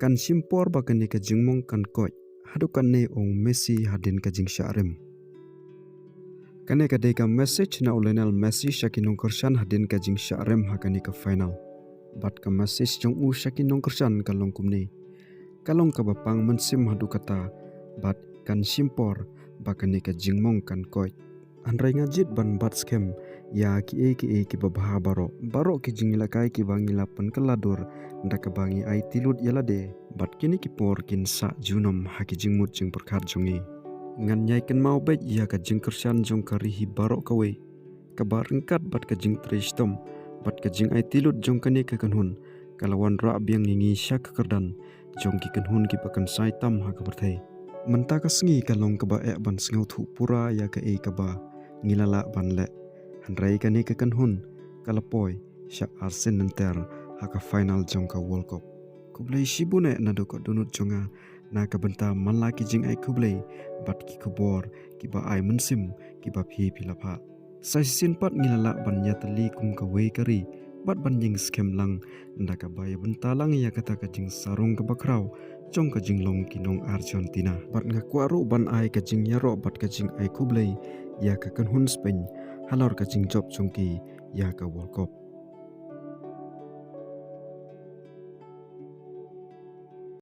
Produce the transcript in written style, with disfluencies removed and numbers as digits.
kan simpor bakani ka jingmong kan koj hadukan ne ong Messi hadin ka jing syarem. Kane ka dei ka message na Lionel Messi shakinong kersan hadin ka jing syarem hakani ka final. Bat ka message jong u shakinong kersan kalong kumni. Kalong ka bapang mensim hadu kata bat kan simpor bakani ka jingmong kan koj. Andrai ngajit ban bat skem ya ki babaha baro ki jingilakai ki bangilapan keladur nda ka bangi ai tilut yalade bat kini ki por kin sa junom haki jingmut jing perkat jongi ngan nyai ken mau bet ya ka jing kersan jong karihi baro kawe kabar engkat bat ka jing tristom bat ka jing ai tilut jong kani ka kanhun kalawan ra biang ngingi syak kerdan jong ki kanhun ki pakan saitam ha ka berthai menta ka sengi kalong ka ba ban sengau thu pura ya ka ka ba ngilala ban le handrai kani ka kanhun kalapoi sya arsen nenter haka final jong ka World Cup kublai shibune na do ko dunut jonga na ka benta malaki jing ai kublai bat ki kubor ki ba ai mensim ki ba phi pilapha sai sin pat ngilala ban nyatali kum ka wei kari bat ban jing skem lang nda ka ba benta lang ya kata ka jing sarung ka bakrau jong ka jing long kinong Argentina bat ngakwaru ban ai ka jing yaro bat ka jing ai kublai ya ka kanhun Spain halor ka jing job jongki ya ka World Cup